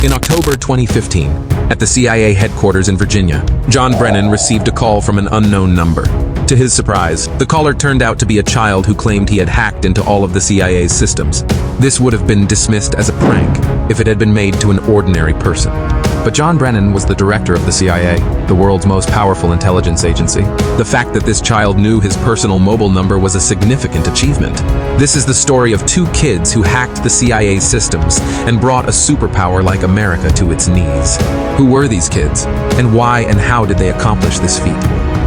In October 2015, at the CIA headquarters in Virginia, John Brennan received a call from an unknown number. To his surprise, the caller turned out to be a child who claimed he had hacked into all of the CIA's systems. This would have been dismissed as a prank if it had been made to an ordinary person. But John Brennan was the director of the CIA, the world's most powerful intelligence agency. The fact that this child knew his personal mobile number was a significant achievement. This is the story of two kids who hacked the CIA's systems and brought a superpower like America to its knees. Who were these kids? And why and how did they accomplish this feat?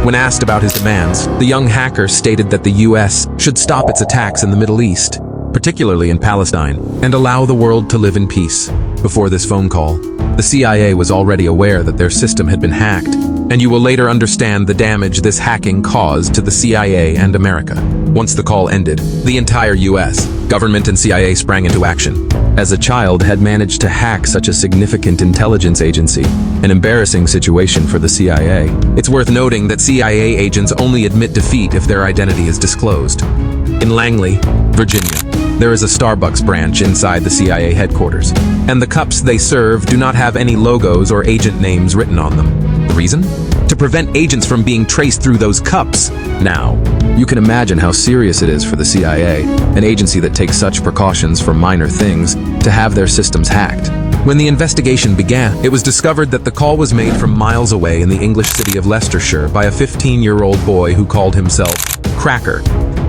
When asked about his demands, the young hacker stated that the US should stop its attacks in the Middle East, particularly in Palestine, and allow the world to live in peace. Before this phone call, the CIA was already aware that their system had been hacked, and you will later understand the damage this hacking caused to the CIA and America. Once the call ended, the entire US, government and CIA sprang into action. As a child had managed to hack such a significant intelligence agency, an embarrassing situation for the CIA. It's worth noting that CIA agents only admit defeat if their identity is disclosed. In Langley, Virginia, there is a Starbucks branch inside the CIA headquarters, and the cups they serve do not have any logos or agent names written on them. The reason? To prevent agents from being traced through those cups. Now, you can imagine how serious it is for the CIA, an agency that takes such precautions for minor things, to have their systems hacked. When the investigation began, it was discovered that the call was made from miles away in the English city of Leicestershire by a 15-year-old boy who called himself Cracker.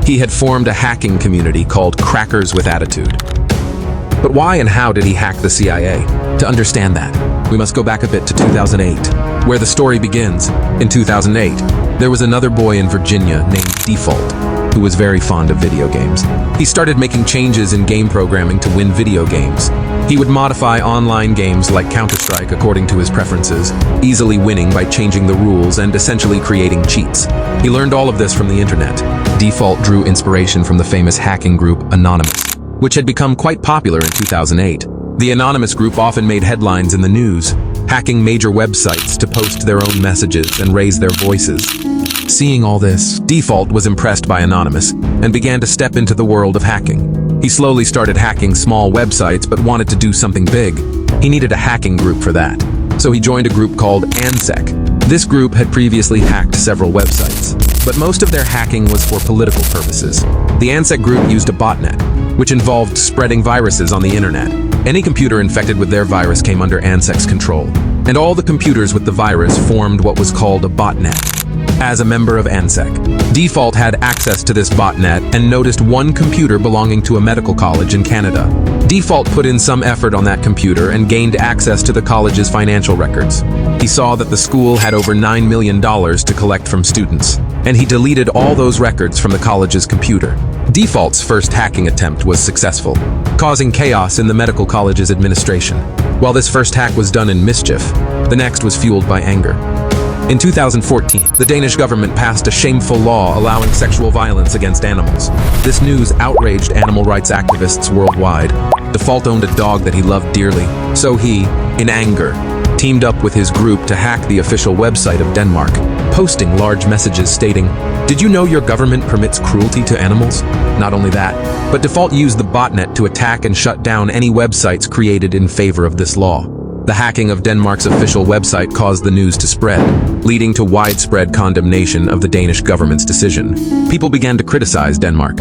He had formed a hacking community called Crackers with Attitude. But why and how did he hack the CIA? To understand that, we must go back a bit to 2008, where the story begins. In 2008, there was another boy in Virginia named Default, who was very fond of video games. He started making changes in game programming to win video games. He would modify online games like Counter-Strike according to his preferences, easily winning by changing the rules and essentially creating cheats. He learned all of this from the internet. Default drew inspiration from the famous hacking group Anonymous, which had become quite popular in 2008. The Anonymous group often made headlines in the news, hacking major websites to post their own messages and raise their voices. Seeing all this, Default was impressed by Anonymous and began to step into the world of hacking. He slowly started hacking small websites but wanted to do something big. He needed a hacking group for that, so he joined a group called ANSEC. This group had previously hacked several websites, but most of their hacking was for political purposes. The ANSEC group used a botnet, which involved spreading viruses on the internet. Any computer infected with their virus came under ANSEC's control, and all the computers with the virus formed what was called a botnet. As a member of ANSEC, Default had access to this botnet and noticed one computer belonging to a medical college in Canada. Default put in some effort on that computer and gained access to the college's financial records. He saw that the school had over $9 million to collect from students, and he deleted all those records from the college's computer. Default's first hacking attempt was successful, causing chaos in the medical college's administration. While this first hack was done in mischief, the next was fueled by anger. In 2014, the Danish government passed a shameful law allowing sexual violence against animals. This news outraged animal rights activists worldwide. Default owned a dog that he loved dearly, so he, in anger, teamed up with his group to hack the official website of Denmark, posting large messages stating, "Did you know your government permits cruelty to animals?" Not only that, but Default used the botnet to attack and shut down any websites created in favor of this law. The hacking of Denmark's official website caused the news to spread, leading to widespread condemnation of the Danish government's decision. People began to criticize Denmark.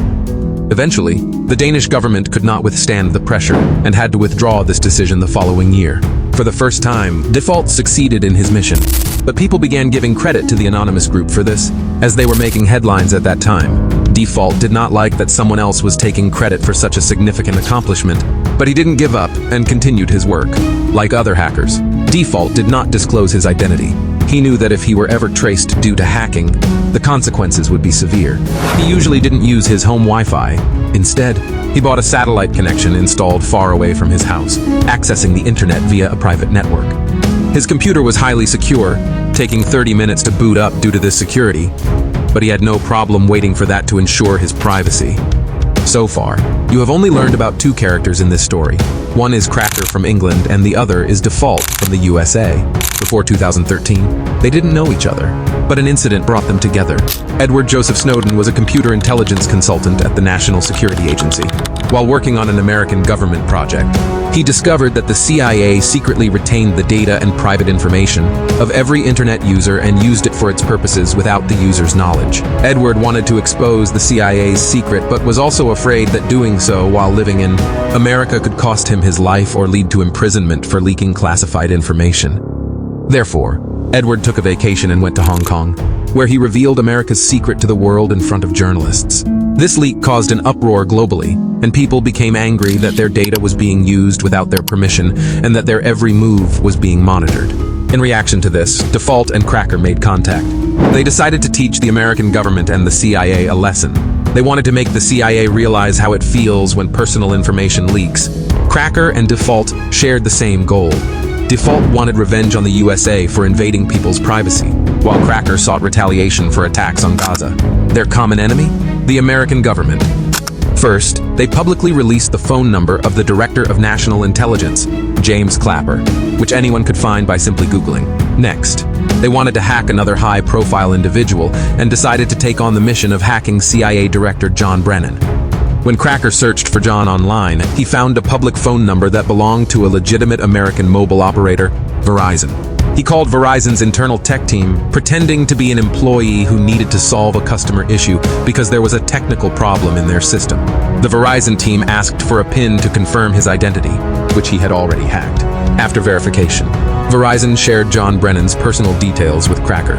Eventually, the Danish government could not withstand the pressure and had to withdraw this decision the following year. For the first time, Default succeeded in his mission, but people began giving credit to the Anonymous group for this, as they were making headlines at that time. Default did not like that someone else was taking credit for such a significant accomplishment, but he didn't give up and continued his work. Like other hackers, Default did not disclose his identity. He knew that if he were ever traced due to hacking, the consequences would be severe. He usually didn't use his home Wi-Fi. Instead, he bought a satellite connection installed far away from his house, accessing the internet via a private network. His computer was highly secure, taking 30 minutes to boot up due to this security, but he had no problem waiting for that to ensure his privacy. So far, you have only learned about two characters in this story. One is Cracker from England and the other is Default from the USA. Before 2013, they didn't know each other, but an incident brought them together. Edward Joseph Snowden was a computer intelligence consultant at the National Security Agency. while working on an American government project. He discovered that the CIA secretly retained the data and private information of every internet user and used it for its purposes without the user's knowledge. Edward wanted to expose the CIA's secret, but was also afraid that doing so while living in America could cost him his life or lead to imprisonment for leaking classified information. Therefore, Edward took a vacation and went to Hong Kong, where he revealed America's secret to the world in front of journalists. This leak caused an uproar globally, and people became angry that their data was being used without their permission and that their every move was being monitored. In reaction to this, Default and Cracker made contact. They decided to teach the American government and the CIA a lesson. They wanted to make the CIA realize how it feels when personal information leaks. Cracker and Default shared the same goal. Default wanted revenge on the USA for invading people's privacy, while Cracker sought retaliation for attacks on Gaza. Their common enemy? The American government. First, they publicly released the phone number of the Director of National Intelligence, James Clapper, which anyone could find by simply Googling. Next, they wanted to hack another high-profile individual and decided to take on the mission of hacking CIA Director John Brennan. When Cracker searched for John online, he found a public phone number that belonged to a legitimate American mobile operator, Verizon. He called Verizon's internal tech team, pretending to be an employee who needed to solve a customer issue because there was a technical problem in their system. The Verizon team asked for a PIN to confirm his identity, which he had already hacked. After verification, Verizon shared John Brennan's personal details with Cracker.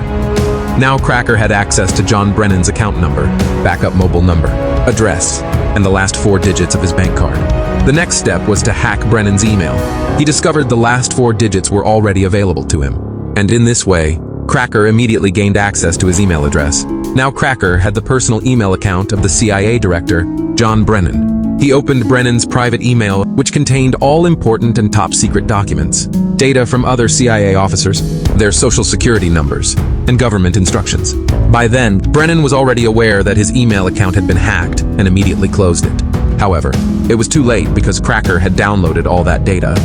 Now Cracker had access to John Brennan's account number, backup mobile number, address, and the last 4 digits of his bank card. The next step was to hack Brennan's email. He discovered the last 4 digits were already available to him. And in this way, Cracker immediately gained access to his email address. Now Cracker had the personal email account of the CIA director, John Brennan. He opened Brennan's private email, which contained all important and top-secret documents, data from other CIA officers, their social security numbers, and government instructions. By then, Brennan was already aware that his email account had been hacked and immediately closed it. However, it was too late because Cracker had downloaded all that data.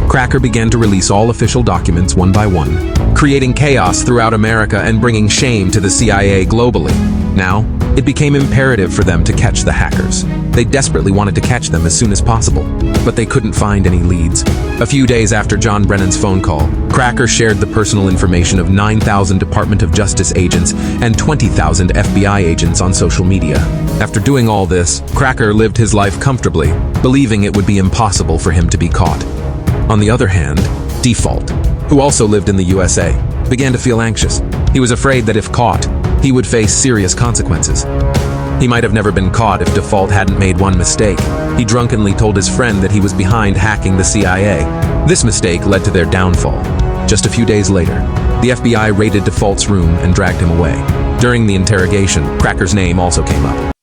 Cracker began to release all official documents one by one, creating chaos throughout America and bringing shame to the CIA globally. Now, it became imperative for them to catch the hackers. They desperately wanted to catch them as soon as possible, but they couldn't find any leads. A few days after John Brennan's phone call, Cracker shared the personal information of 9,000 Department of Justice agents and 20,000 FBI agents on social media. After doing all this, Cracker lived his life comfortably, believing it would be impossible for him to be caught. On the other hand, Default, who also lived in the USA, began to feel anxious. He was afraid that if caught, he would face serious consequences. He might have never been caught if Default hadn't made one mistake. He drunkenly told his friend that he was behind hacking the CIA. This mistake led to their downfall. Just a few days later, the FBI raided Default's room and dragged him away. During the interrogation, Cracker's name also came up.